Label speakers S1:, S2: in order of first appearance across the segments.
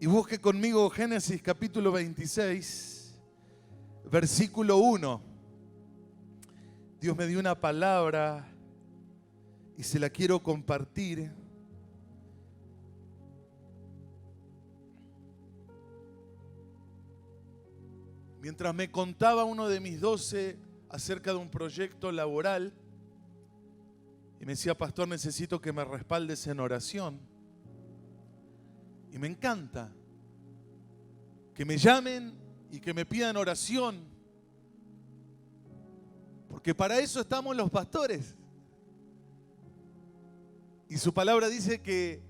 S1: Y busque conmigo Génesis capítulo 26, versículo 1. Dios me dio una palabra y se la quiero compartir. Mientras me contaba uno de mis 12 acerca de un proyecto laboral, y me decía: pastor, necesito que me respaldes en oración. Y me encanta que me llamen y que me pidan oración, porque para eso estamos los pastores. Y su palabra dice que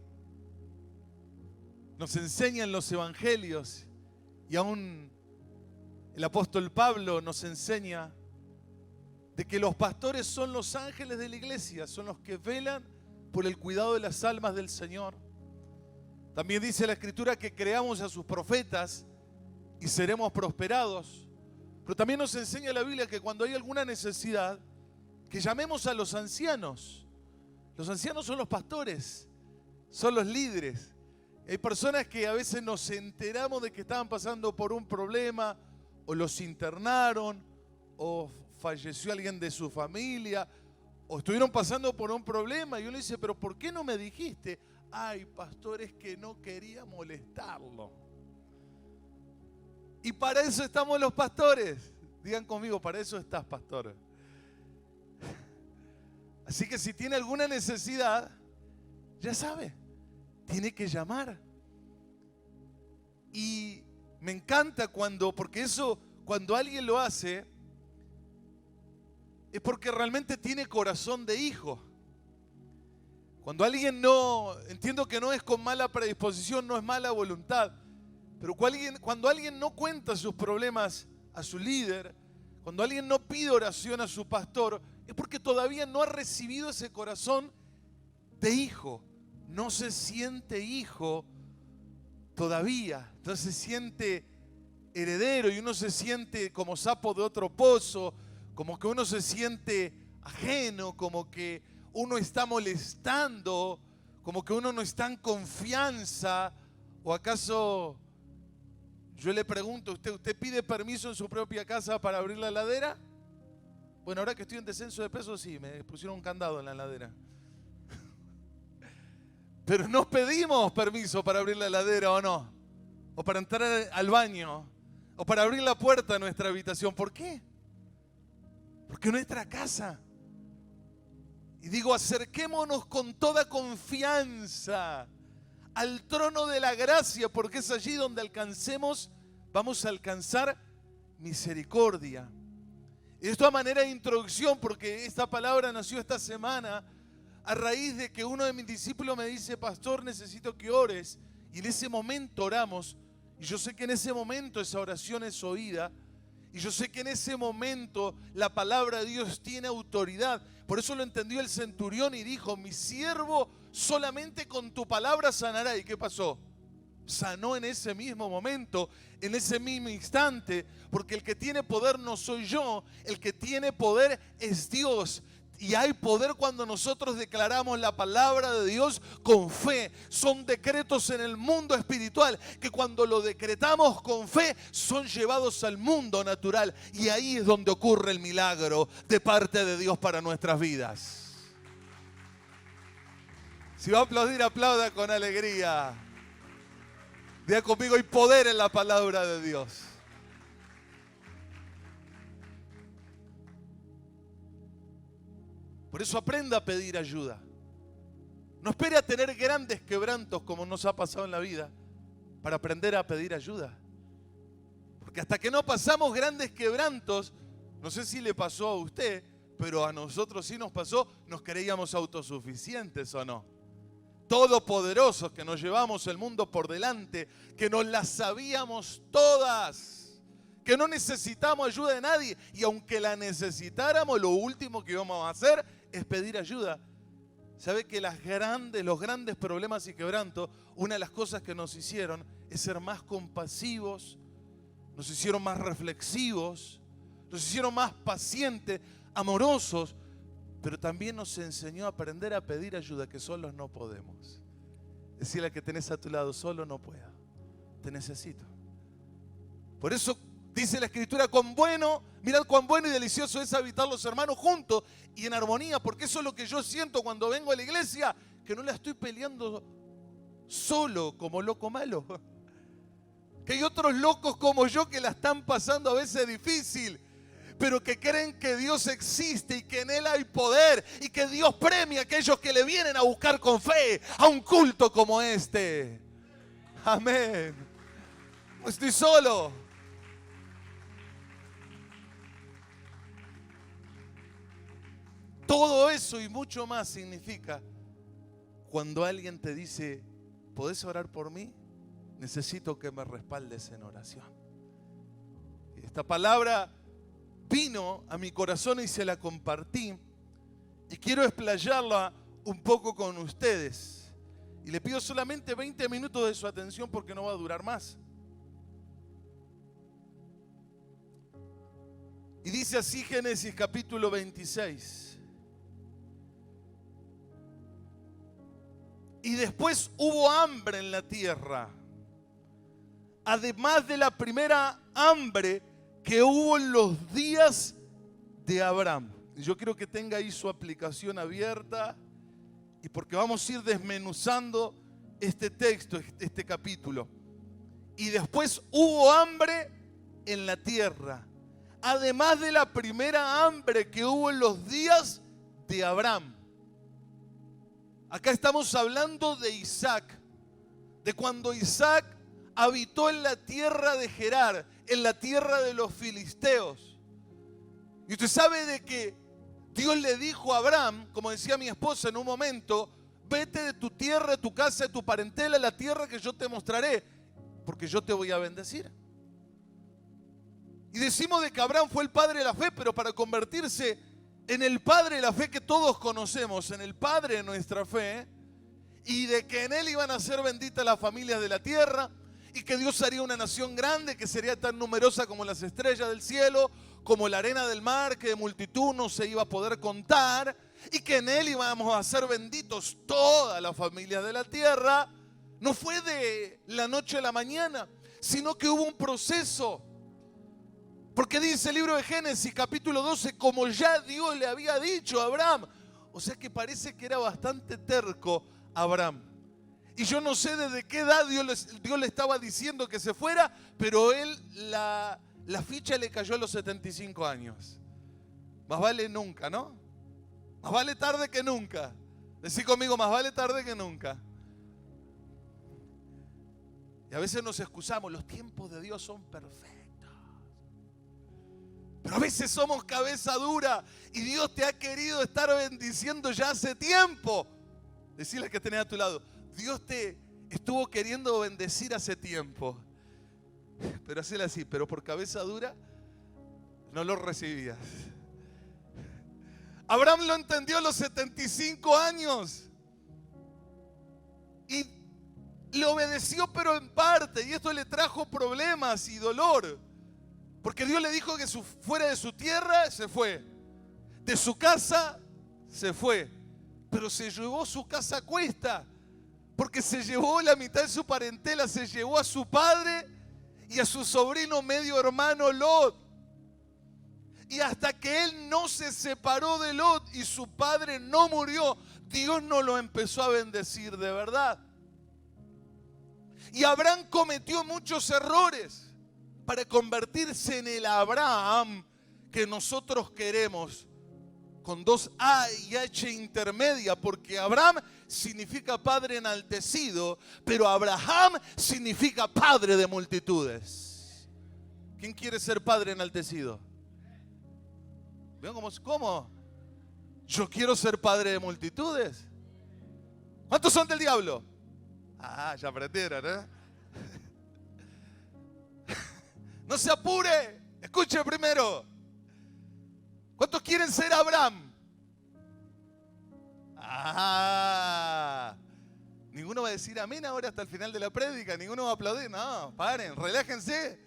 S1: nos enseña en los evangelios, y aún el apóstol Pablo nos enseña de que los pastores son los ángeles de la iglesia, son los que velan por el cuidado de las almas del Señor. También dice la Escritura que creamos a sus profetas y seremos prosperados. Pero también nos enseña la Biblia que cuando hay alguna necesidad, que llamemos a los ancianos. Los ancianos son los pastores, son los líderes. Hay personas que a veces nos enteramos de que estaban pasando por un problema, o los internaron, o falleció alguien de su familia, o estuvieron pasando por un problema, y uno dice: pero ¿por qué no me dijiste? Ay, pastor, es que no quería molestarlo. Y para eso estamos los pastores. Digan conmigo: para eso estás, pastor. Así que si tiene alguna necesidad, ya sabe, tiene que llamar. Y me encanta porque eso, cuando alguien lo hace, es porque realmente tiene corazón de hijo. Cuando alguien entiendo que no es con mala predisposición, no es mala voluntad, pero cuando alguien no cuenta sus problemas a su líder, cuando alguien no pide oración a su pastor, es porque todavía no ha recibido ese corazón de hijo. No se siente hijo todavía, entonces se siente heredero, y uno se siente como sapo de otro pozo, como que uno se siente ajeno, como que uno está molestando, como que uno no está en confianza. ¿O acaso yo le pregunto a usted pide permiso en su propia casa para abrir la heladera? Bueno, ahora que estoy en descenso de peso, sí, me pusieron un candado en la heladera. Pero no pedimos permiso para abrir la heladera, ¿o no? O para entrar al baño, o para abrir la puerta de nuestra habitación. ¿Por qué? Porque es nuestra casa. Y digo, acerquémonos con toda confianza al trono de la gracia, porque es allí donde vamos a alcanzar misericordia. Esto a manera de introducción, porque esta palabra nació esta semana a raíz de que uno de mis discípulos me dice: pastor, necesito que ores. Y en ese momento oramos, y yo sé que en ese momento esa oración es oída, y yo sé que en ese momento la palabra de Dios tiene autoridad. Por eso lo entendió el centurión y dijo: mi siervo solamente con tu palabra sanará. ¿Y qué pasó? Sanó en ese mismo momento, en ese mismo instante, porque el que tiene poder no soy yo, el que tiene poder es Dios. Y hay poder cuando nosotros declaramos la palabra de Dios con fe. Son decretos en el mundo espiritual que cuando lo decretamos con fe son llevados al mundo natural. Y ahí es donde ocurre el milagro de parte de Dios para nuestras vidas. Si va a aplaudir, aplauda con alegría. Diga conmigo: hay poder en la palabra de Dios. Por eso aprenda a pedir ayuda. No espere a tener grandes quebrantos como nos ha pasado en la vida para aprender a pedir ayuda. Porque hasta que no pasamos grandes quebrantos, no sé si le pasó a usted, pero a nosotros sí nos pasó, nos creíamos autosuficientes, ¿o no? Todopoderosos, que nos llevamos el mundo por delante, que nos las sabíamos todas, que no necesitamos ayuda de nadie, y aunque la necesitáramos, lo último que íbamos a hacer es pedir ayuda. ¿Sabe que los grandes problemas y quebrantos, una de las cosas que nos hicieron es ser más compasivos, nos hicieron más reflexivos, nos hicieron más pacientes, amorosos, pero también nos enseñó a aprender a pedir ayuda, que solos no podemos? Decirle al que tenés a tu lado: solo no puedo. te necesito. Por eso dice la Escritura, mirad cuán bueno y delicioso es habitar los hermanos juntos y en armonía, porque eso es lo que yo siento cuando vengo a la iglesia, que no la estoy peleando solo como loco malo. Que hay otros locos como yo que la están pasando a veces difícil, pero que creen que Dios existe y que en Él hay poder y que Dios premia a aquellos que le vienen a buscar con fe a un culto como este. Amén. No estoy solo. Todo eso y mucho más significa cuando alguien te dice, ¿podés orar por mí? Necesito que me respaldes en oración. Esta palabra vino a mi corazón y se la compartí. Y quiero explayarla un poco con ustedes. Y le pido solamente 20 minutos de su atención porque no va a durar más. Y dice así Génesis capítulo 26. Y después hubo hambre en la tierra, además de la primera hambre que hubo en los días de Abraham. Y yo quiero que tenga ahí su aplicación abierta, y porque vamos a ir desmenuzando este texto, este capítulo. Y después hubo hambre en la tierra, además de la primera hambre que hubo en los días de Abraham. Acá estamos hablando de Isaac, de cuando Isaac habitó en la tierra de Gerar, en la tierra de los filisteos. Y usted sabe de que Dios le dijo a Abraham, como decía mi esposa en un momento, vete de tu tierra, de tu casa, de tu parentela, a la tierra que yo te mostraré, porque yo te voy a bendecir. Y decimos de que Abraham fue el padre de la fe, pero para convertirse en el padre de la fe que todos conocemos, en el padre de nuestra fe, y de que en él iban a ser benditas las familias de la tierra, y que Dios haría una nación grande que sería tan numerosa como las estrellas del cielo, como la arena del mar, que de multitud no se iba a poder contar, y que en él íbamos a ser benditos todas las familias de la tierra. No fue de la noche a la mañana, sino que hubo un proceso. Porque dice el libro de Génesis capítulo 12, como ya Dios le había dicho a Abraham. O sea que parece que era bastante terco Abraham. Y yo no sé desde qué edad Dios le estaba diciendo que se fuera, pero él la ficha le cayó a los 75 años. Más vale nunca, ¿no? Más vale tarde que nunca. Decí conmigo, más vale tarde que nunca. Y a veces nos excusamos, los tiempos de Dios son perfectos. Pero a veces somos cabeza dura y Dios te ha querido estar bendiciendo ya hace tiempo. Decirle que tenés a tu lado, Dios te estuvo queriendo bendecir hace tiempo. Pero hacele así, pero por cabeza dura no lo recibías. Abraham lo entendió a los 75 años y le obedeció, pero en parte, y esto le trajo problemas y dolor. Porque Dios le dijo que fuera de su tierra, se fue. De su casa, se fue. Pero se llevó su casa a cuesta. Porque se llevó la mitad de su parentela, se llevó a su padre y a su sobrino medio hermano Lot. Y hasta que él no se separó de Lot y su padre no murió, Dios no lo empezó a bendecir de verdad. Y Abraham cometió muchos errores para convertirse en el Abraham que nosotros queremos, con dos A y H intermedia, porque Abraham significa padre enaltecido, pero Abraham significa padre de multitudes. ¿Quién quiere ser padre enaltecido? ¿Ven cómo? Yo quiero ser padre de multitudes. ¿Cuántos son del diablo? Ah, ya aprendieron, ¿eh? No se apure, escuche primero. ¿Cuántos quieren ser Abraham? Ninguno va a decir amén ahora hasta el final de la prédica. Ninguno va a aplaudir. No, paren, relájense.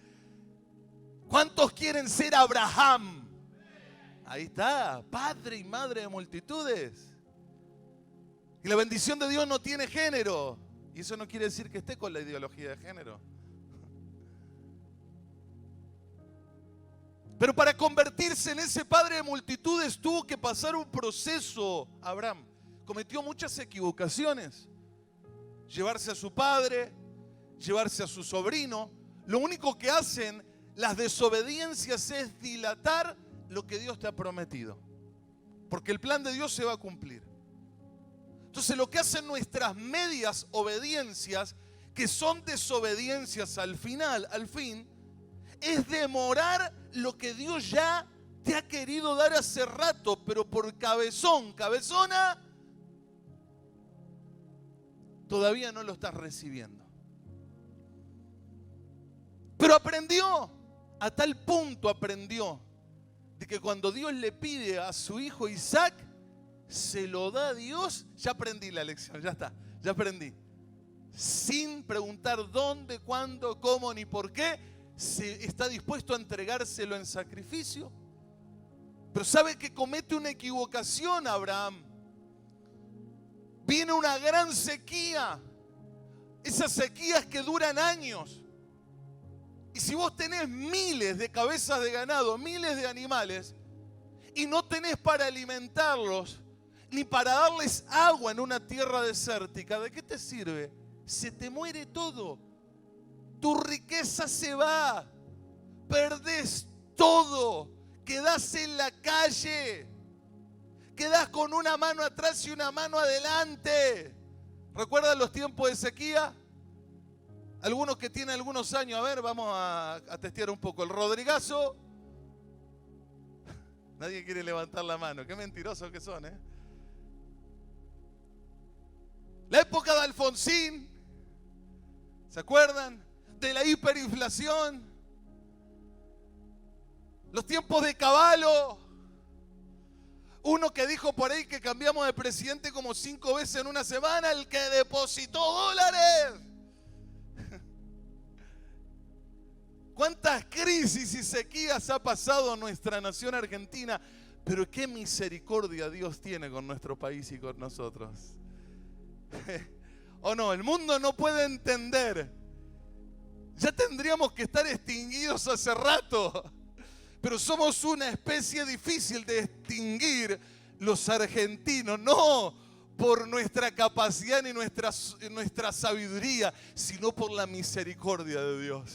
S1: ¿Cuántos quieren ser Abraham? Ahí está, padre y madre de multitudes. Y la bendición de Dios no tiene género. Y eso no quiere decir que esté con la ideología de género. Pero para convertirse en ese padre de multitudes tuvo que pasar un proceso. Abraham cometió muchas equivocaciones. Llevarse a su padre, llevarse a su sobrino. Lo único que hacen las desobediencias es dilatar lo que Dios te ha prometido. Porque el plan de Dios se va a cumplir. Entonces lo que hacen nuestras medias obediencias, que son desobediencias al final, al fin, es demorar lo que Dios ya te ha querido dar hace rato, pero por cabezón, cabezona, todavía no lo estás recibiendo. Pero aprendió, a tal punto aprendió, de que cuando Dios le pide a su hijo Isaac, se lo da a Dios. Ya aprendí la lección, ya está, ya aprendí. Sin preguntar dónde, cuándo, cómo ni por qué, se está dispuesto a entregárselo en sacrificio. Pero sabe que comete una equivocación Abraham. Viene una gran sequía. Esas sequías que duran años. Y si vos tenés miles de cabezas de ganado, miles de animales, y no tenés para alimentarlos, ni para darles agua en una tierra desértica, ¿de qué te sirve? Se te muere todo. Tu riqueza se va. Perdés todo. Quedás en la calle. Quedás con una mano atrás y una mano adelante. ¿Recuerdan los tiempos de sequía? Algunos que tienen algunos años, a ver, vamos a testear un poco. El Rodrigazo. Nadie quiere levantar la mano. Qué mentirosos que son, ¿eh? La época de Alfonsín. ¿Se acuerdan? De la hiperinflación. Los tiempos de Caballo. Uno que dijo por ahí que cambiamos de presidente como 5 veces en una semana, el que depositó dólares. ¿Cuántas crisis y sequías ha pasado nuestra nación argentina? Pero qué misericordia Dios tiene con nuestro país y con nosotros. ¿O no? El mundo no puede entender. Ya tendríamos que estar extinguidos hace rato. Pero somos una especie difícil de extinguir los argentinos. No por nuestra capacidad ni nuestra sabiduría, sino por la misericordia de Dios.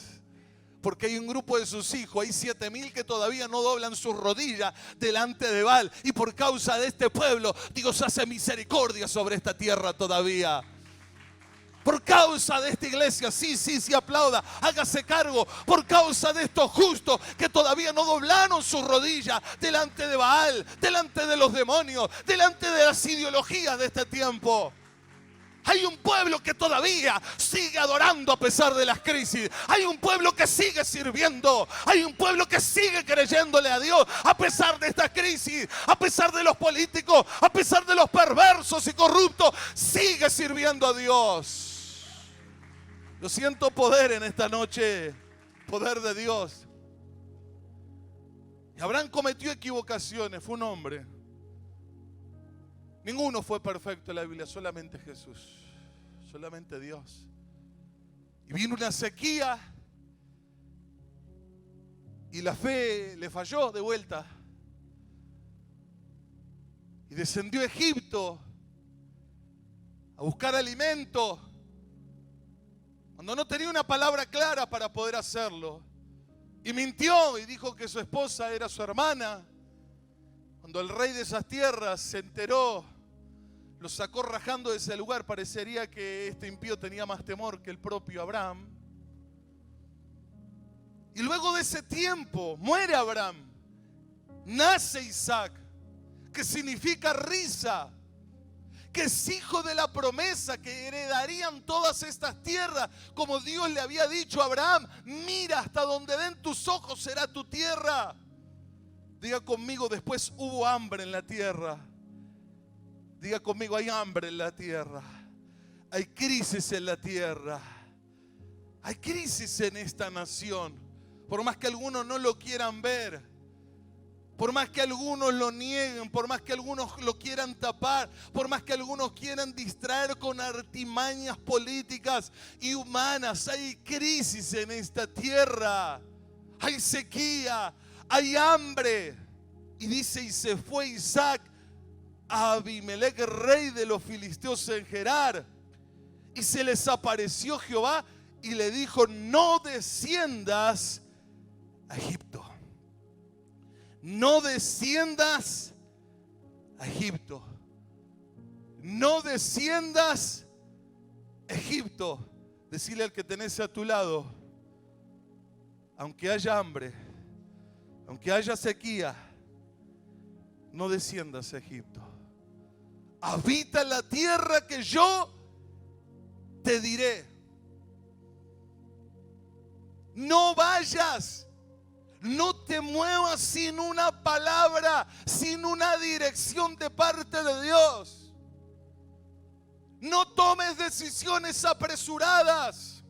S1: Porque hay un grupo de sus hijos, hay 7,000 que todavía no doblan sus rodillas delante de Baal. Y por causa de este pueblo, Dios hace misericordia sobre esta tierra todavía. Por causa de esta iglesia, sí, aplauda, hágase cargo. Por causa de estos justos que todavía no doblaron su rodilla delante de Baal, delante de los demonios, delante de las ideologías de este tiempo. Hay un pueblo que todavía sigue adorando a pesar de las crisis. Hay un pueblo que sigue sirviendo. Hay un pueblo que sigue creyéndole a Dios a pesar de esta crisis, a pesar de los políticos, a pesar de los perversos y corruptos. Sigue sirviendo a Dios. Yo siento poder en esta noche, poder de Dios. Y Abraham cometió equivocaciones, fue un hombre. Ninguno fue perfecto en la Biblia, solamente Jesús, solamente Dios. Y vino una sequía y la fe le falló de vuelta. Y descendió a Egipto a buscar alimento, cuando no tenía una palabra clara para poder hacerlo. Y mintió y dijo que su esposa era su hermana. Cuando el rey de esas tierras se enteró, lo sacó rajando de ese lugar. Parecería que este impío tenía más temor que el propio Abraham. Y luego de ese tiempo muere Abraham. Nace Isaac, que significa risa, que es hijo de la promesa, que heredarían todas estas tierras, como Dios le había dicho a Abraham: mira, hasta donde den tus ojos será tu tierra. Diga conmigo, después hubo hambre en la tierra. Diga conmigo, hay hambre en la tierra. Hay crisis en la tierra. Hay crisis en esta nación. Por más que algunos no lo quieran ver, por más que algunos lo nieguen, por más que algunos lo quieran tapar, por más que algunos quieran distraer con artimañas políticas y humanas, hay crisis en esta tierra. Hay sequía, hay hambre. Y dice, y se fue Isaac a Abimelech, rey de los filisteos en Gerar. Y se les apareció Jehová y le dijo, no desciendas a Egipto. No desciendas a Egipto. No desciendas a Egipto. Decile al que tenés a tu lado, aunque haya hambre, aunque haya sequía, no desciendas a Egipto. Habita la tierra que yo te diré. No vayas. No te muevas sin una palabra, sin una dirección de parte de Dios. No tomes decisiones apresuradas,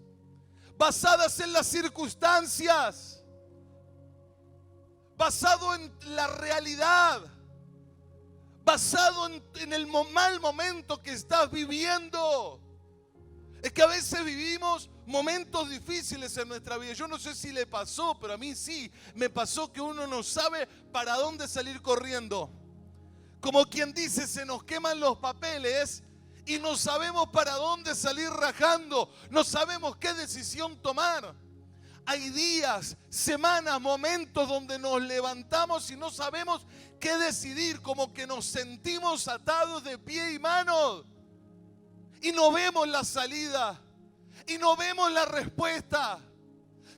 S1: basadas en las circunstancias, basado en la realidad, basado en el mal momento que estás viviendo. Es que a veces vivimos momentos difíciles en nuestra vida. Yo no sé si le pasó, pero a mí sí me pasó que uno no sabe para dónde salir corriendo. Como quien dice, se nos queman los papeles y no sabemos para dónde salir rajando. No sabemos qué decisión tomar. Hay días, semanas, momentos donde nos levantamos y no sabemos qué decidir. Como que nos sentimos atados de pie y manos. Y no vemos la salida. Y no vemos la respuesta.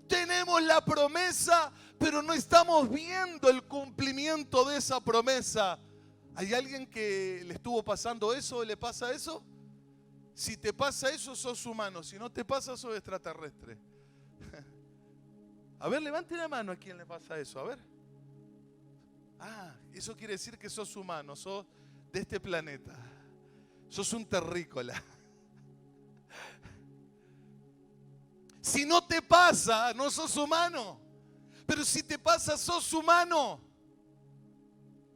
S1: Tenemos la promesa, pero no estamos viendo el cumplimiento de esa promesa. ¿Hay alguien que le estuvo pasando eso o le pasa eso? Si te pasa eso, sos humano. Si no te pasa, sos extraterrestre. A ver, levante la mano a quien le pasa eso. A ver. Ah, eso quiere decir que sos humano, sos de este planeta. Sos un terrícola. Si no te pasa, no sos humano. Pero si te pasa, sos humano.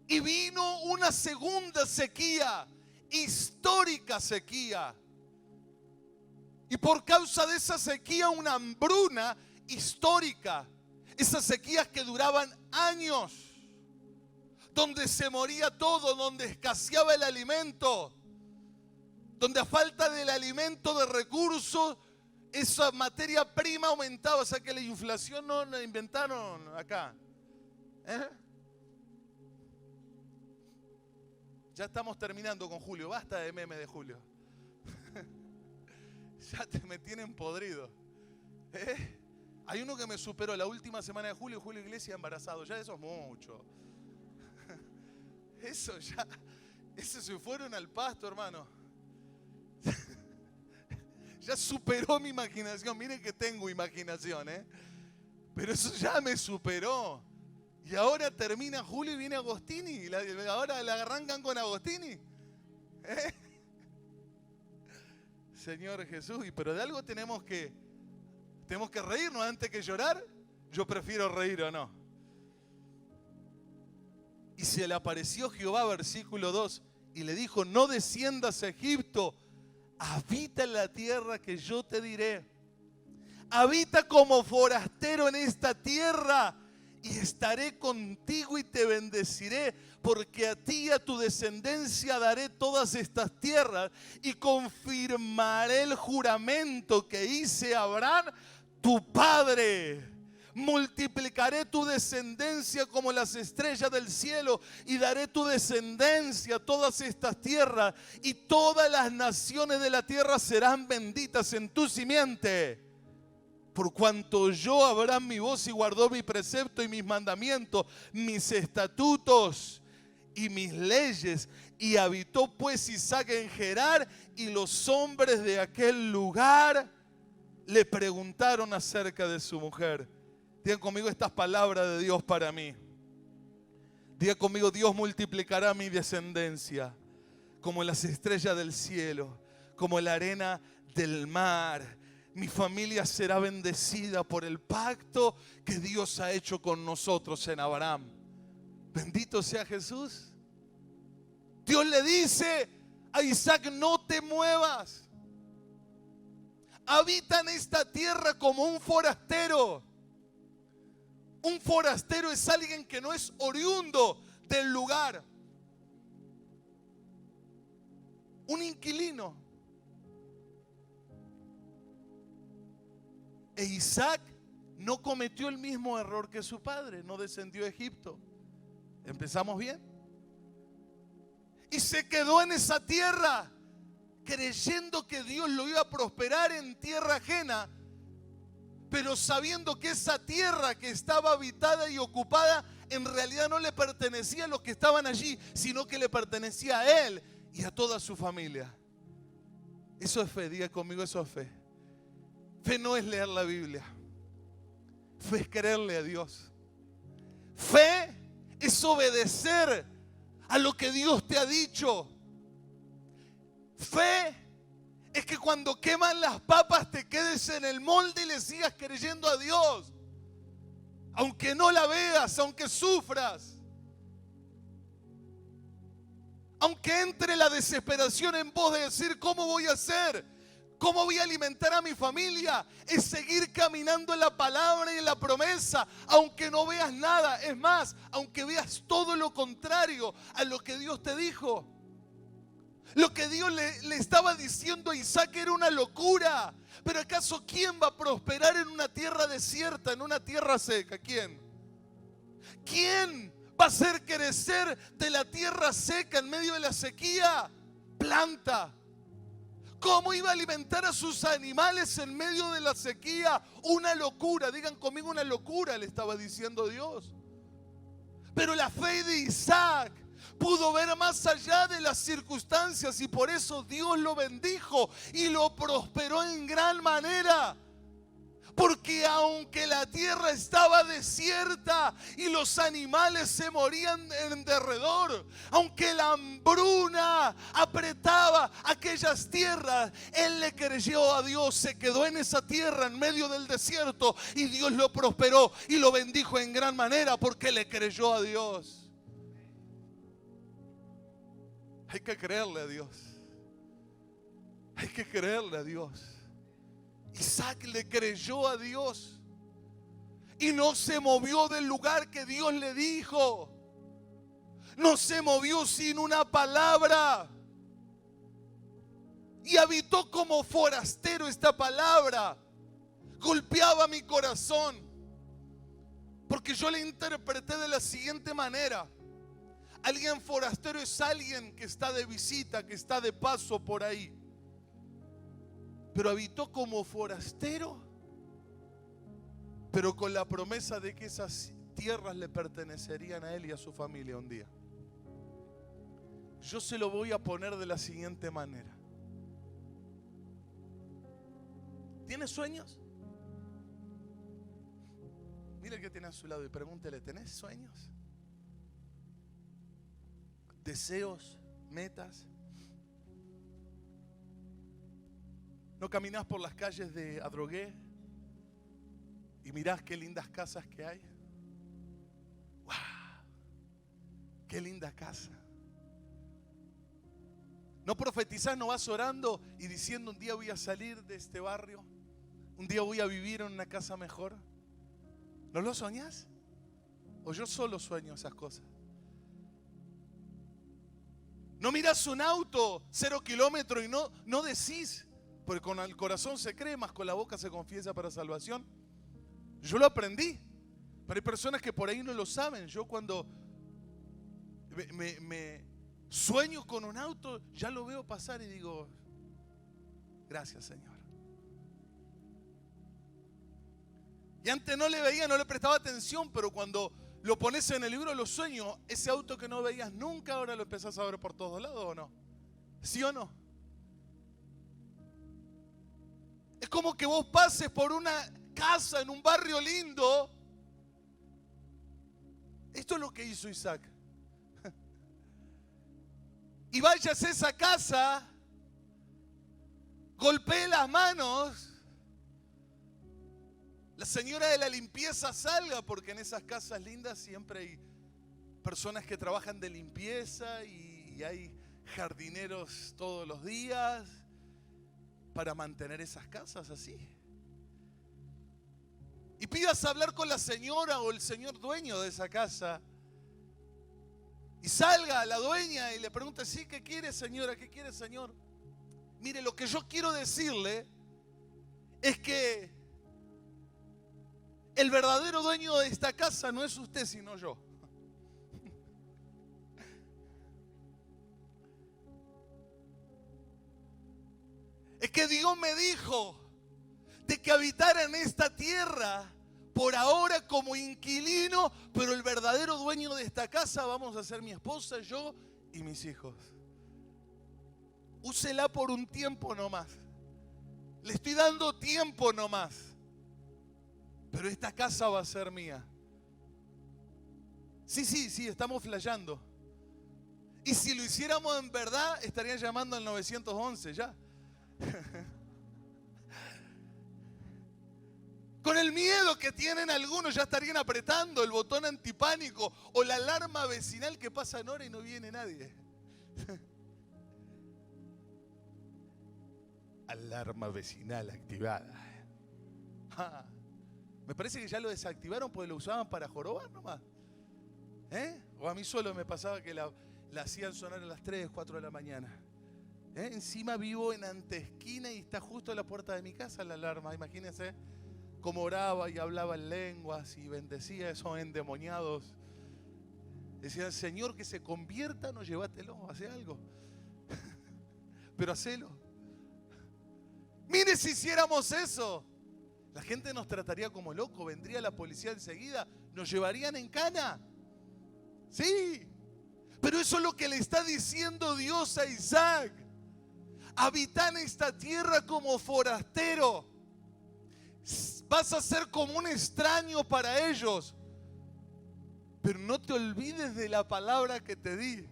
S1: Y vino una segunda sequía, histórica sequía. Y por causa de esa sequía, una hambruna histórica. Esas sequías que duraban años, donde se moría todo, donde escaseaba el alimento, donde a falta del alimento, de recursos, esa materia prima aumentaba. O sea que la inflación no la inventaron acá. Ya estamos terminando con Julio. Basta de memes de Julio. Ya me tienen podrido. Hay uno que me superó la última semana de Julio Iglesias embarazado. Ya eso es mucho. Eso ya. Eso se fueron al pasto, hermano. Ya superó mi imaginación. Miren que tengo imaginación, pero eso ya me superó. Y ahora termina Julio y viene Agostini. Ahora la arrancan con Agostini. Señor Jesús, pero de algo tenemos que reírnos antes que llorar. Yo prefiero reír o no. Y se le apareció Jehová, versículo 2, y le dijo, no desciendas a Egipto, habita en la tierra que yo te diré. Habita como forastero en esta tierra y estaré contigo y te bendeciré, porque a ti y a tu descendencia daré todas estas tierras y confirmaré el juramento que hice a Abraham, tu padre. Multiplicaré tu descendencia como las estrellas del cielo y daré tu descendencia a todas estas tierras y todas las naciones de la tierra serán benditas en tu simiente. Por cuanto oyó Abraham mi voz y guardó mi precepto y mis mandamientos, mis estatutos y mis leyes, y habitó pues Isaac en Gerar, y los hombres de aquel lugar le preguntaron acerca de su mujer. Digan conmigo estas palabras de Dios para mí. Digan conmigo, Dios multiplicará mi descendencia como las estrellas del cielo, como la arena del mar. Mi familia será bendecida por el pacto que Dios ha hecho con nosotros en Abraham. Bendito sea Jesús. Dios le dice a Isaac, no te muevas. Habita en esta tierra como un forastero. Un forastero es alguien que no es oriundo del lugar. Un inquilino. E Isaac no cometió el mismo error que su padre, no descendió a Egipto. ¿Empezamos bien? Y se quedó en esa tierra, creyendo que Dios lo iba a prosperar en tierra ajena, pero sabiendo que esa tierra que estaba habitada y ocupada en realidad no le pertenecía a los que estaban allí, sino que le pertenecía a él y a toda su familia. Eso es fe, diga conmigo, eso es fe. Fe no es leer la Biblia. Fe es creerle a Dios. Fe es obedecer a lo que Dios te ha dicho. Fe es que cuando queman las papas te quedes en el molde y le sigas creyendo a Dios. Aunque no la veas, aunque sufras. Aunque entre la desesperación en vos de decir, ¿cómo voy a hacer? ¿Cómo voy a alimentar a mi familia? Es seguir caminando en la palabra y en la promesa, aunque no veas nada. Es más, aunque veas todo lo contrario a lo que Dios te dijo. Lo que Dios le estaba diciendo a Isaac era una locura. Pero ¿acaso quién va a prosperar en una tierra desierta, en una tierra seca? ¿Quién? ¿Quién va a hacer crecer de la tierra seca en medio de la sequía? Planta. ¿Cómo iba a alimentar a sus animales en medio de la sequía? Una locura, digan conmigo, una locura le estaba diciendo Dios. Pero la fe de Isaac pudo ver más allá de las circunstancias y por eso Dios lo bendijo y lo prosperó en gran manera. Porque aunque la tierra estaba desierta y los animales se morían en derredor, aunque la hambruna apretaba aquellas tierras, él le creyó a Dios, se quedó en esa tierra en medio del desierto y Dios lo prosperó y lo bendijo en gran manera porque le creyó a Dios. Hay que creerle a Dios. Hay que creerle a Dios. Isaac le creyó a Dios y no se movió del lugar que Dios le dijo. No se movió sin una palabra. Y habitó como forastero esta palabra. Golpeaba mi corazón. Porque yo la interpreté de la siguiente manera. Alguien forastero es alguien que está de visita, que está de paso por ahí. Pero habitó como forastero, pero con la promesa de que esas tierras le pertenecerían a él y a su familia un día. Yo se lo voy a poner de la siguiente manera. ¿Tienes sueños? Mira el que tiene a su lado y pregúntele, ¿tenés sueños? ¿Deseos? ¿Metas? ¿No caminás por las calles de Adrogué y mirás qué lindas casas que hay? ¡Wow! ¡Qué linda casa! ¿No profetizás, no vas orando y diciendo un día voy a salir de este barrio? ¿Un día voy a vivir en una casa mejor? ¿No lo soñás? ¿O yo solo sueño esas cosas? ¿No mirás un auto 0 kilómetros y no decís? Porque con el corazón se cree, más con la boca se confiesa para salvación. Yo lo aprendí. Pero hay personas que por ahí no lo saben. Yo cuando me sueño con un auto, ya lo veo pasar y digo, gracias Señor. Y antes no le veía, no le prestaba atención, pero cuando lo pones en el libro de los sueños, ese auto que no veías nunca, ahora lo empezás a ver por todos lados, ¿o no? ¿Sí o no? Es como que vos pases por una casa en un barrio lindo. Esto es lo que hizo Isaac. Y vayas a esa casa, golpee las manos, la señora de la limpieza salga, porque en esas casas lindas siempre hay personas que trabajan de limpieza y hay jardineros todos los días para mantener esas casas así. y pidas hablar con la señora o el señor dueño de esa casa, y salga a la dueña y le pregunte, sí, ¿qué quiere, señora? ¿Qué quiere, señor? Mire, lo que yo quiero decirle es que el verdadero dueño de esta casa no es usted, sino yo. Es que Dios me dijo de que habitara en esta tierra por ahora como inquilino, pero el verdadero dueño de esta casa vamos a ser mi esposa, yo y mis hijos. Úsela por un tiempo nomás. Le estoy dando tiempo nomás. Pero esta casa va a ser mía. Sí, estamos flasheando. Y si lo hiciéramos en verdad, estarían llamando al 911 ya. Con el miedo que tienen algunos, ya estarían apretando el botón antipánico o la alarma vecinal que pasa en hora y no viene nadie. Alarma vecinal activada. Me parece que ya lo desactivaron porque lo usaban para jorobar nomás. O a mí solo me pasaba que la hacían sonar a las 3, 4 de la mañana. Encima vivo en anteesquina y está justo a la puerta de mi casa la alarma. Imagínense cómo oraba y hablaba en lenguas y bendecía a esos endemoniados. Decía, Señor, que se conviertan o llévatelo, hace algo. Pero hacelo. Mire, si hiciéramos eso, la gente nos trataría como locos, vendría la policía enseguida, nos llevarían en cana. Sí, pero eso es lo que le está diciendo Dios a Isaac. Habita en esta tierra como forastero. Vas a ser como un extraño para ellos. Pero no te olvides de la palabra que te di.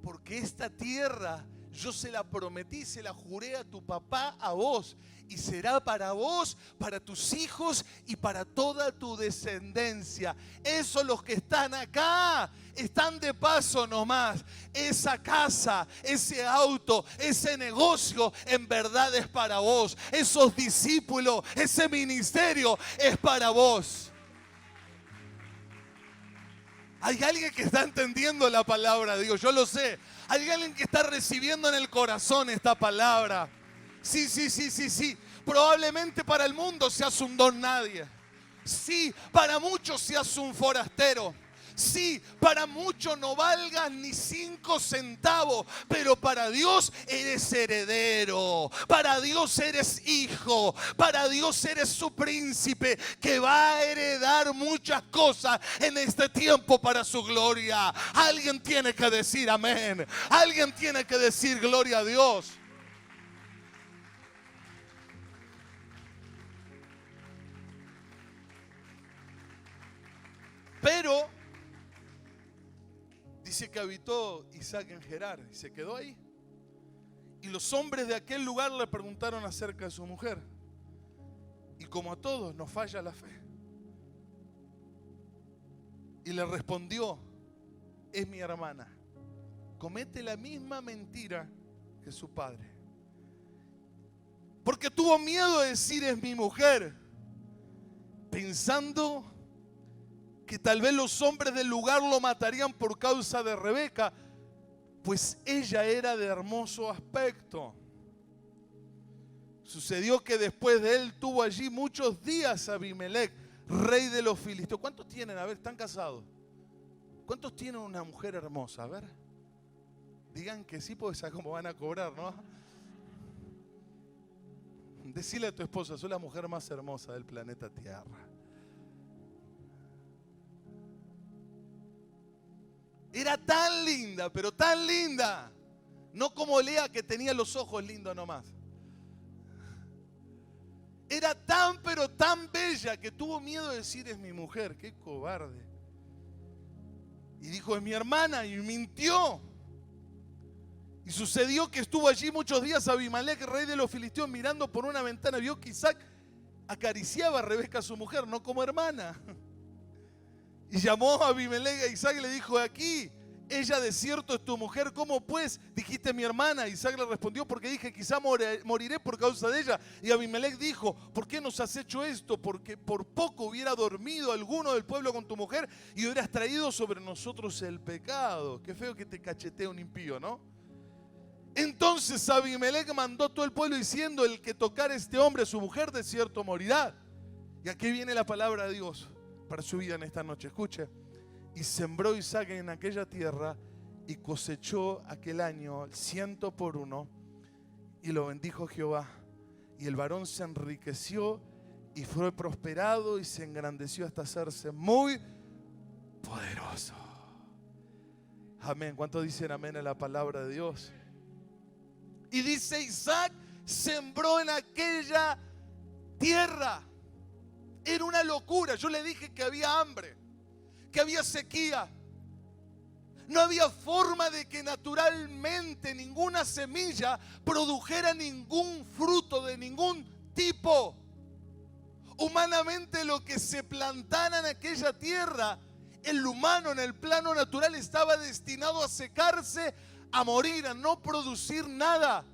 S1: Porque esta tierra yo se la prometí, se la juré a tu papá, a vos. Y será para vos, para tus hijos y para toda tu descendencia. Esos los que están acá, están de paso nomás. Esa casa, ese auto, ese negocio, en verdad es para vos. Esos discípulos, ese ministerio es para vos. Hay alguien que está entendiendo la palabra de Dios, yo lo sé. Hay alguien que está recibiendo en el corazón esta palabra. Sí. Probablemente para el mundo seas un don nadie. Sí, para muchos seas un forastero. Sí, para muchos no valgas ni 5 centavos, pero para Dios eres heredero, para Dios eres hijo, para Dios eres su príncipe que va a heredar muchas cosas en este tiempo para su gloria. Alguien tiene que decir amén, alguien tiene que decir gloria a Dios. Pero dice que habitó Isaac en Gerar y se quedó ahí. Y los hombres de aquel lugar le preguntaron acerca de su mujer. Y como a todos nos falla la fe. Y le respondió, es mi hermana. Comete la misma mentira que su padre. Porque tuvo miedo de decir es mi mujer. Pensando que tal vez los hombres del lugar lo matarían por causa de Rebeca, pues ella era de hermoso aspecto. Sucedió que después de él tuvo allí muchos días Abimelech, rey de los filisteos. ¿Cuántos tienen? A ver, ¿están casados? ¿Cuántos tienen una mujer hermosa? A ver, digan que sí, porque sabes cómo van a cobrar, ¿no? Decile a tu esposa, soy la mujer más hermosa del planeta Tierra. Era tan linda, pero tan linda. No como Lea, que tenía los ojos lindos nomás. Era tan, pero tan bella que tuvo miedo de decir es mi mujer. Qué cobarde. Y dijo es mi hermana y mintió. Y sucedió que estuvo allí muchos días Abimelech, rey de los filisteos, mirando por una ventana. Vio que Isaac acariciaba a Rebeca, su mujer, no como hermana. Y llamó a Abimelech a Isaac y le dijo, aquí. ella de cierto es tu mujer, ¿cómo pues dijiste mi hermana? Isaac le respondió, porque dije, quizá moriré por causa de ella. Y Abimelech dijo, ¿por qué nos has hecho esto? Porque por poco hubiera dormido alguno del pueblo con tu mujer y hubieras traído sobre nosotros el pecado. Qué feo que te cachetee un impío, ¿no? Entonces Abimelech mandó a todo el pueblo diciendo, el que tocar a este hombre, a su mujer, de cierto morirá. Y aquí viene la palabra de Dios para su vida en esta noche. Escuche. Y sembró Isaac en aquella tierra y cosechó aquel año 100 por 1 y lo bendijo Jehová. Y el varón se enriqueció y fue prosperado y se engrandeció hasta hacerse muy poderoso. Amén. ¿Cuántos dicen amén a la palabra de Dios? Y dice, Isaac sembró en aquella tierra. Era una locura. Yo le dije que había hambre, que había sequía. No había forma de que naturalmente ninguna semilla produjera ningún fruto de ningún tipo. Humanamente lo que se plantara en aquella tierra, el humano en el plano natural estaba destinado a secarse, a morir, a no producir nada.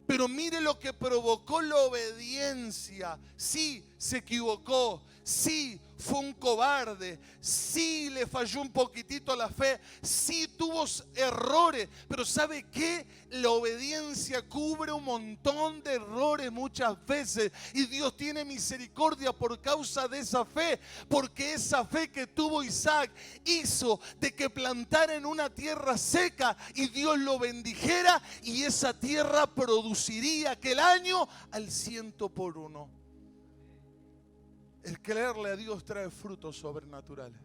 S1: Pero mire lo que provocó la obediencia. Sí, se equivocó. Sí, fue un cobarde. Sí, le falló un poquitito a la fe. Sí, tuvo errores. Pero ¿sabe qué? La obediencia cubre un montón de errores muchas veces. Y Dios tiene misericordia por causa de esa fe. Porque esa fe que tuvo Isaac hizo de que plantara en una tierra seca y Dios lo bendijera. Y esa tierra produciría aquel año al 100 por 1. El creerle a Dios trae frutos sobrenaturales.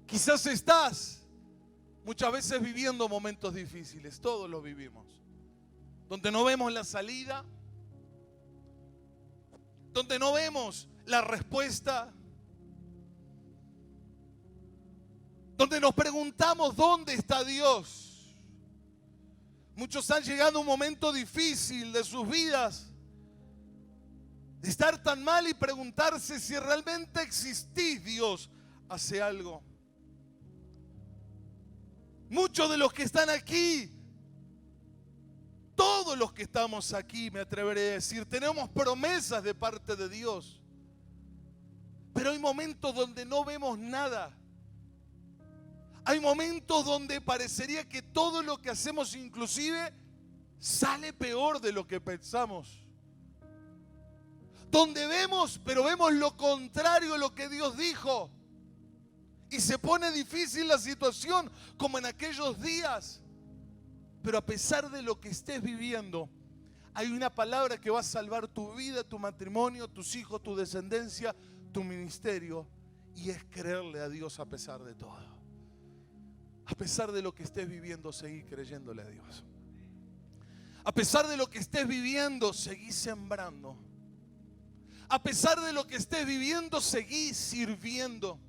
S1: Quizás estás muchas veces viviendo momentos difíciles, todos los vivimos, donde no vemos la salida, donde no vemos la respuesta, donde nos preguntamos dónde está Dios. Muchos han llegado a un momento difícil de sus vidas, de estar tan mal y preguntarse si realmente existís. Dios hace algo. Muchos de los que están aquí, todos los que estamos aquí, me atreveré a decir, tenemos promesas de parte de Dios. Pero hay momentos donde no vemos nada. Hay momentos donde parecería que todo lo que hacemos inclusive sale peor de lo que pensamos. Donde vemos, pero vemos lo contrario a lo que Dios dijo. Y se pone difícil la situación, como en aquellos días. Pero a pesar de lo que estés viviendo, hay una palabra que va a salvar tu vida, tu matrimonio, tus hijos, tu descendencia, tu ministerio. Y es creerle a Dios a pesar de todo. A pesar de lo que estés viviendo, seguí creyéndole a Dios. A pesar de lo que estés viviendo, seguí sembrando. A pesar de lo que estés viviendo, seguí sirviendo.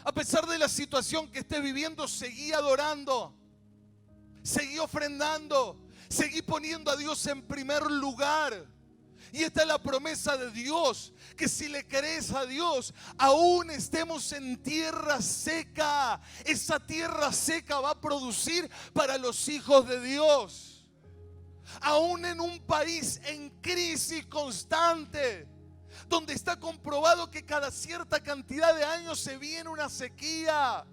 S1: A pesar de la situación que estés viviendo, seguí adorando. Seguí ofrendando. Seguí poniendo a Dios en primer lugar. Y esta es la promesa de Dios, que si le crees a Dios, aún estemos en tierra seca, esa tierra seca va a producir para los hijos de Dios. Aún en un país en crisis constante, donde está comprobado que cada cierta cantidad de años se viene una sequía.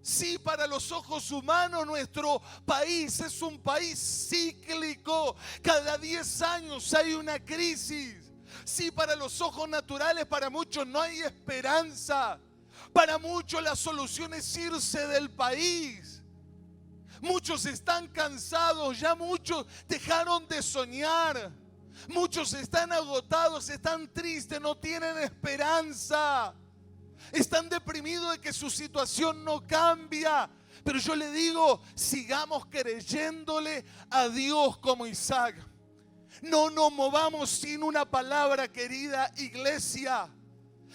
S1: Sí, para los ojos humanos nuestro país es un país cíclico. Cada 10 años hay una crisis. Sí, para los ojos naturales, para muchos no hay esperanza. Para muchos la solución es irse del país. Muchos están cansados, ya muchos dejaron de soñar. Muchos están agotados, están tristes, no tienen esperanza. Están deprimidos de que su situación no cambia. Pero yo le digo, sigamos creyéndole a Dios como Isaac. No nos movamos sin una palabra, querida iglesia.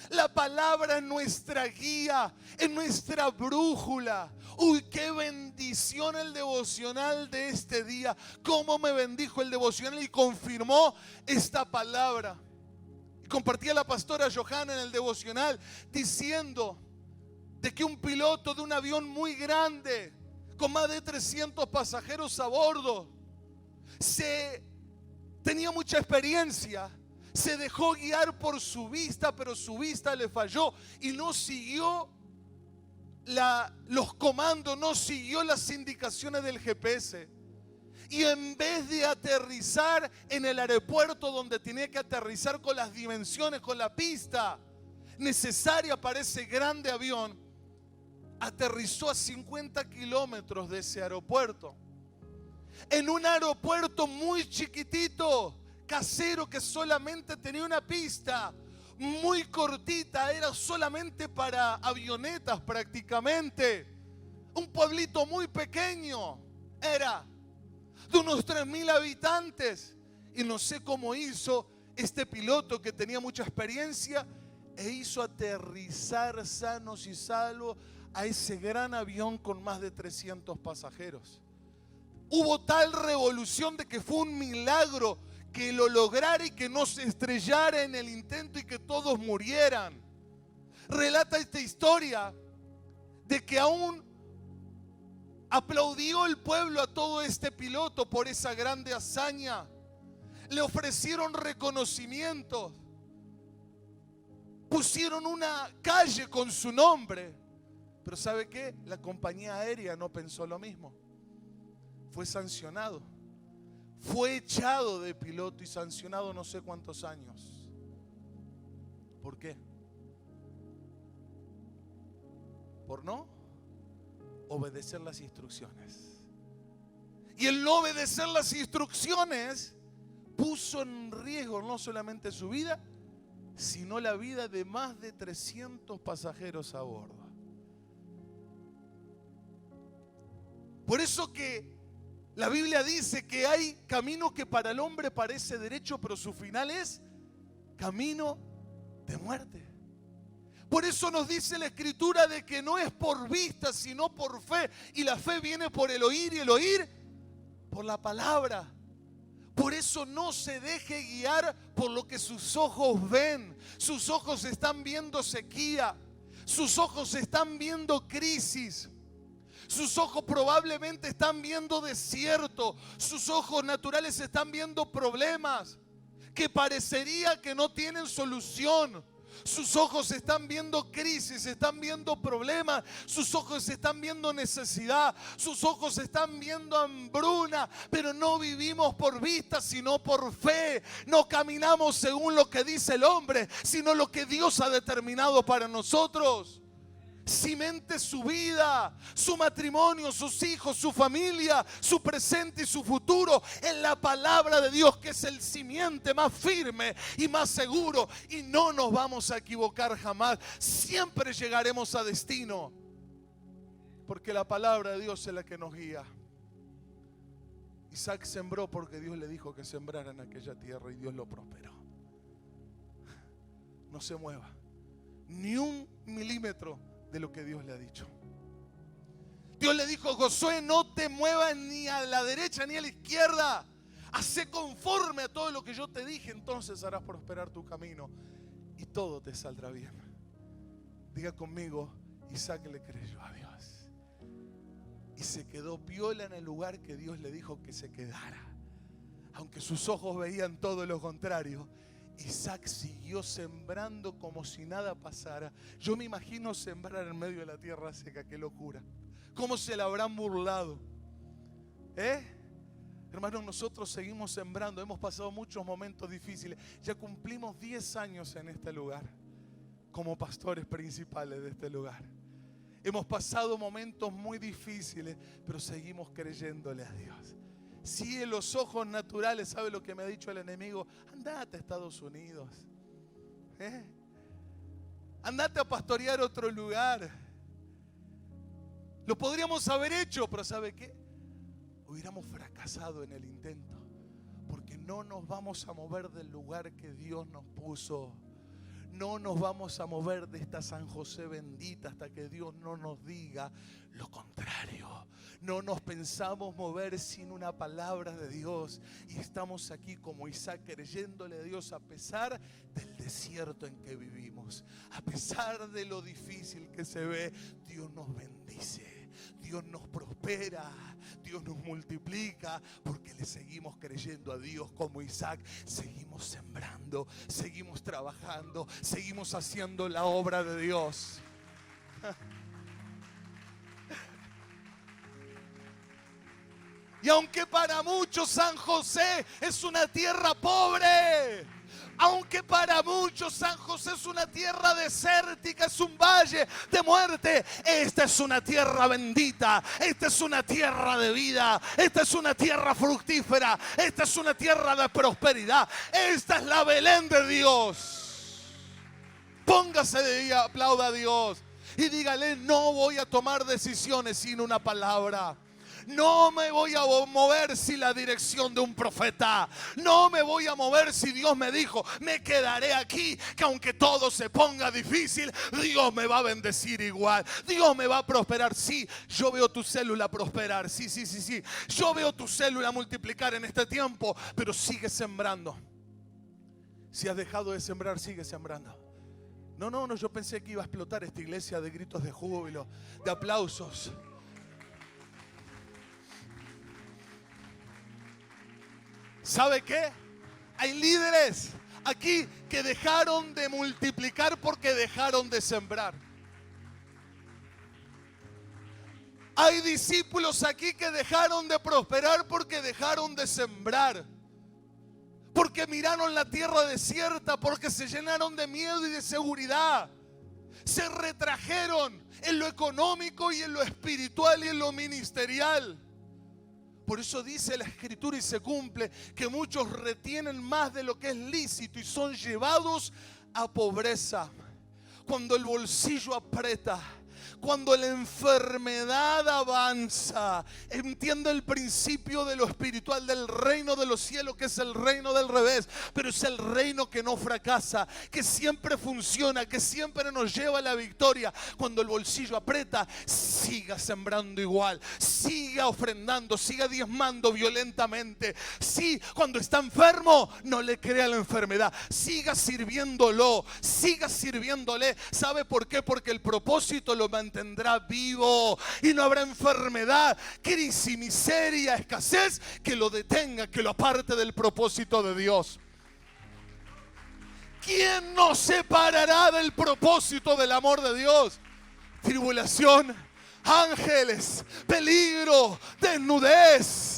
S1: La palabra es nuestra guía, es nuestra brújula. Uy, qué bendición el devocional de este día. Cómo me bendijo el devocional y confirmó esta palabra. Compartía la pastora Johanna en el devocional diciendo de que un piloto de un avión muy grande, con más de 300 pasajeros a bordo, tenía mucha experiencia, se dejó guiar por su vista, pero su vista le falló y no siguió los comandos, no siguió las indicaciones del GPS. Y en vez de aterrizar en el aeropuerto donde tenía que aterrizar con las dimensiones, con la pista necesaria para ese grande avión, aterrizó a 50 kilómetros de ese aeropuerto. En un aeropuerto muy chiquitito, casero, que solamente tenía una pista muy cortita, era solamente para avionetas prácticamente. Un pueblito muy pequeño, era de unos 3.000 habitantes. Y no sé cómo hizo este piloto que tenía mucha experiencia e hizo aterrizar sanos y salvos a ese gran avión con más de 300 pasajeros. Hubo tal revolución de que fue un milagro que lo lograra y que no se estrellara en el intento y que todos murieran. Relata esta historia de que aún aplaudió el pueblo a todo este piloto por esa grande hazaña. Le ofrecieron reconocimientos, pusieron una calle con su nombre. Pero ¿sabe qué? La compañía aérea no pensó lo mismo. Fue sancionado, fue echado de piloto y sancionado no sé cuántos años. ¿Por qué? Por no obedecer las instrucciones. Y el no obedecer las instrucciones puso en riesgo no solamente su vida, sino la vida de más de 300 pasajeros a bordo. Por eso que la Biblia dice que hay camino que para el hombre parece derecho, pero su final es camino de muerte. Por eso nos dice la Escritura de que no es por vista, sino por fe. Y la fe viene por el oír y el oír por la palabra. Por eso no se deje guiar por lo que sus ojos ven. Sus ojos están viendo sequía. Sus ojos están viendo crisis. Sus ojos probablemente están viendo desierto. Sus ojos naturales están viendo problemas que parecería que no tienen solución. Sus ojos están viendo crisis, están viendo problemas. Sus ojos están viendo necesidad. Sus ojos están viendo hambruna. Pero no vivimos por vista, sino por fe. No caminamos según lo que dice el hombre, sino lo que Dios ha determinado para nosotros. Cimente su vida, su matrimonio, sus hijos, su familia, su presente y su futuro en la palabra de Dios, que es el simiente más firme y más seguro. Y no nos vamos a equivocar jamás. Siempre llegaremos a destino, porque la palabra de Dios es la que nos guía. Isaac sembró porque Dios le dijo que sembrara en aquella tierra y Dios lo prosperó. No se mueva ni un milímetro de lo que Dios le ha dicho. Dios le dijo a Josué: no te muevas ni a la derecha ni a la izquierda. Hacé conforme a todo lo que yo te dije, entonces harás prosperar tu camino y todo te saldrá bien. Diga conmigo: Isaac le creyó a Dios y se quedó piola en el lugar que Dios le dijo que se quedara. Aunque sus ojos veían todo lo contrario, Isaac siguió sembrando como si nada pasara. Yo me imagino sembrar en medio de la tierra seca. Qué locura. ¿Cómo se la habrán burlado? Hermanos, nosotros seguimos sembrando. Hemos pasado muchos momentos difíciles. Ya cumplimos 10 años en este lugar como pastores principales de este lugar. Hemos pasado momentos muy difíciles, pero seguimos creyéndole a Dios. Si en los ojos naturales, ¿sabe lo que me ha dicho el enemigo? Andate a Estados Unidos. Andate a pastorear otro lugar. Lo podríamos haber hecho, pero ¿sabe qué? Hubiéramos fracasado en el intento, porque no nos vamos a mover del lugar que Dios nos puso. no nos vamos a mover de esta San José bendita hasta que Dios no nos diga lo contrario. No nos pensamos mover sin una palabra de Dios. Y estamos aquí como Isaac creyéndole a Dios a pesar del desierto en que vivimos. A pesar de lo difícil que se ve, Dios nos bendice. Dios nos prospera, Dios nos multiplica, porque le seguimos creyendo a Dios como Isaac. Seguimos sembrando, seguimos trabajando, seguimos haciendo la obra de Dios. Y aunque para muchos San José es una tierra pobre, aunque para muchos San José es una tierra desértica, es un valle de muerte, esta es una tierra bendita, esta es una tierra de vida, esta es una tierra fructífera, esta es una tierra de prosperidad, esta es la Belén de Dios. Póngase de día, aplauda a Dios y dígale: no voy a tomar decisiones sin una palabra. No me voy a mover sin la dirección de un profeta. No me voy a mover si Dios me dijo: me quedaré aquí, que aunque todo se ponga difícil, Dios me va a bendecir igual. Dios me va a prosperar. Sí, yo veo tu célula prosperar. Sí. Yo veo tu célula multiplicar en este tiempo, pero sigue sembrando. Si has dejado de sembrar, sigue sembrando. No, yo pensé que iba a explotar esta iglesia de gritos de júbilo, de aplausos. ¿Sabe qué? Hay líderes aquí que dejaron de multiplicar porque dejaron de sembrar. Hay discípulos aquí que dejaron de prosperar porque dejaron de sembrar. Porque miraron la tierra desierta, porque se llenaron de miedo y de seguridad. Se retrajeron en lo económico y en lo espiritual y en lo ministerial. Por eso dice la Escritura y se cumple que muchos retienen más de lo que es lícito y son llevados a pobreza. Cuando el bolsillo aprieta, cuando la enfermedad avanza, entiende el principio de lo espiritual del reino de los cielos, que es el reino del revés, pero es el reino que no fracasa, que siempre funciona, que siempre nos lleva a la victoria. Cuando el bolsillo aprieta, siga sembrando igual, siga ofrendando, siga diezmando violentamente. Sí, cuando está enfermo, no le crea la enfermedad, siga sirviéndolo, siga sirviéndole. ¿Sabe por qué? Porque el propósito lo mantendrá vivo y no habrá enfermedad, crisis, miseria, escasez que lo detenga, que lo aparte del propósito de Dios. ¿Quién nos separará del propósito del amor de Dios? Tribulación, ángeles, peligro, desnudez.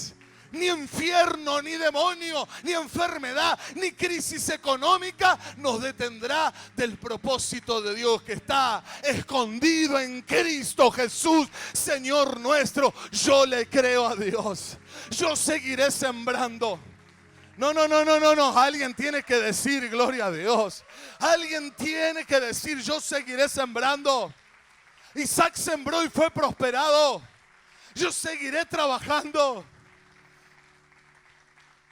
S1: Ni infierno, ni demonio, ni enfermedad, ni crisis económica nos detendrá del propósito de Dios que está escondido en Cristo Jesús, Señor nuestro. Yo le creo a Dios. Yo seguiré sembrando. No. Alguien tiene que decir gloria a Dios. Alguien tiene que decir: yo seguiré sembrando. Isaac sembró y fue prosperado. Yo seguiré trabajando.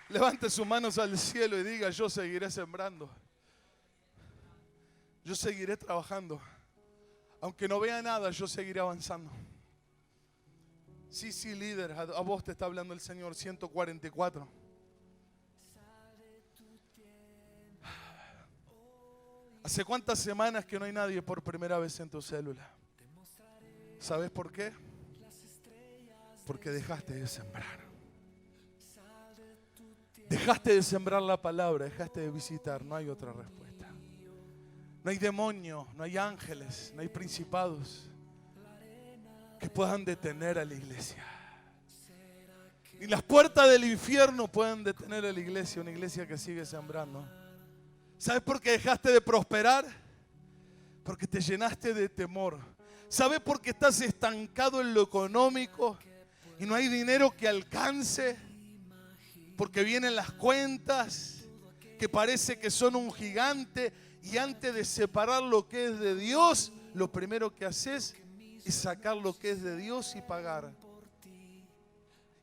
S1: Levante sus manos al cielo y diga: yo seguiré sembrando. Yo seguiré trabajando. Aunque no vea nada, yo seguiré avanzando. Sí, líder, a vos te está hablando el Señor. 144. ¿Hace cuántas semanas que no hay nadie por primera vez en tu célula? ¿Sabes por qué? Porque dejaste de sembrar. Dejaste de sembrar la palabra, dejaste de visitar. No hay otra respuesta. No hay demonio, no hay ángeles, no hay principados que puedan detener a la iglesia. Ni las puertas del infierno pueden detener a la iglesia, una iglesia que sigue sembrando. ¿Sabes por qué dejaste de prosperar? Porque te llenaste de temor. ¿Sabes por qué estás estancado en lo económico y no hay dinero que alcance? Porque vienen las cuentas que parece que son un gigante, y antes de separar lo que es de Dios, lo primero que haces es sacar lo que es de Dios y pagar.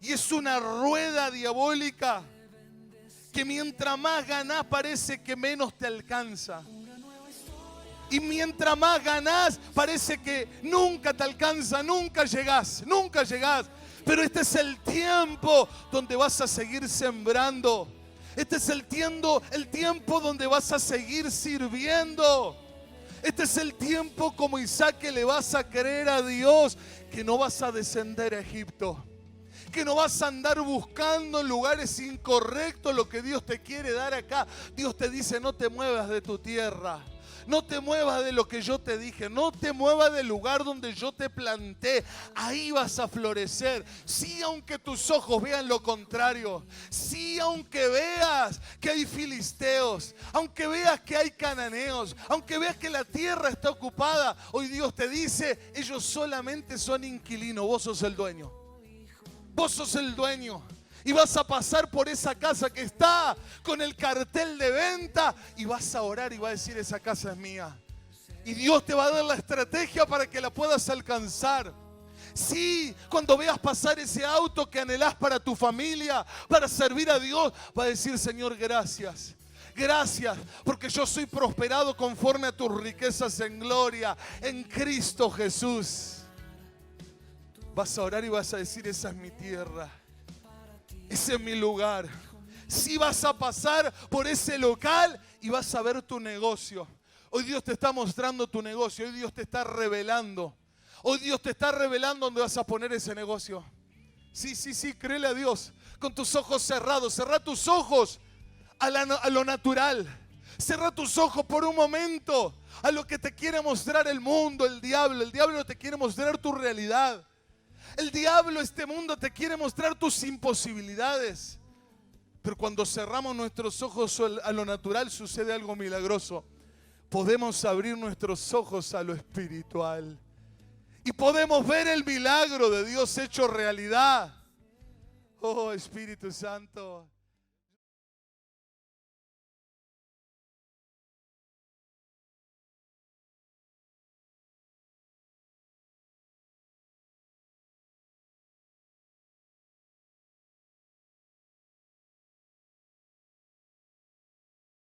S1: Y es una rueda diabólica que mientras más ganás parece que menos te alcanza. Y mientras más ganás, parece que nunca te alcanza, nunca llegás. Pero este es el tiempo donde vas a seguir sembrando. Este es el tiempo donde vas a seguir sirviendo. Este es el tiempo como Isaac que le vas a creer a Dios que no vas a descender a Egipto. Que no vas a andar buscando en lugares incorrectos lo que Dios te quiere dar acá. Dios te dice, no te muevas de tu tierra. No te muevas de lo que yo te dije. No te muevas del lugar donde yo te planté. Ahí vas a florecer. Sí, aunque tus ojos vean lo contrario. Sí, aunque veas que hay filisteos. Aunque veas que hay cananeos. Aunque veas que la tierra está ocupada. Hoy Dios te dice, ellos solamente son inquilinos. Vos sos el dueño. Vos sos el dueño. Y vas a pasar por esa casa que está con el cartel de venta y vas a orar y vas a decir, esa casa es mía. Y Dios te va a dar la estrategia para que la puedas alcanzar. Sí, cuando veas pasar ese auto que anhelás para tu familia, para servir a Dios, vas a decir, Señor, gracias. Gracias, porque yo soy prosperado conforme a tus riquezas en gloria, en Cristo Jesús. Vas a orar y vas a decir, esa es mi tierra. Ese es mi lugar. Si vas a pasar por ese local y vas a ver tu negocio. Hoy Dios te está mostrando tu negocio. Hoy Dios te está revelando. Hoy Dios te está revelando dónde vas a poner ese negocio. Sí, créele a Dios. Con tus ojos cerrados. Cerrá tus ojos a lo natural. Cerrá tus ojos por un momento a lo que te quiere mostrar el mundo, el diablo. El diablo te quiere mostrar tu realidad. El diablo, este mundo, te quiere mostrar tus imposibilidades. Pero cuando cerramos nuestros ojos a lo natural, sucede algo milagroso. Podemos abrir nuestros ojos a lo espiritual. Y podemos ver el milagro de Dios hecho realidad. Oh, Espíritu Santo.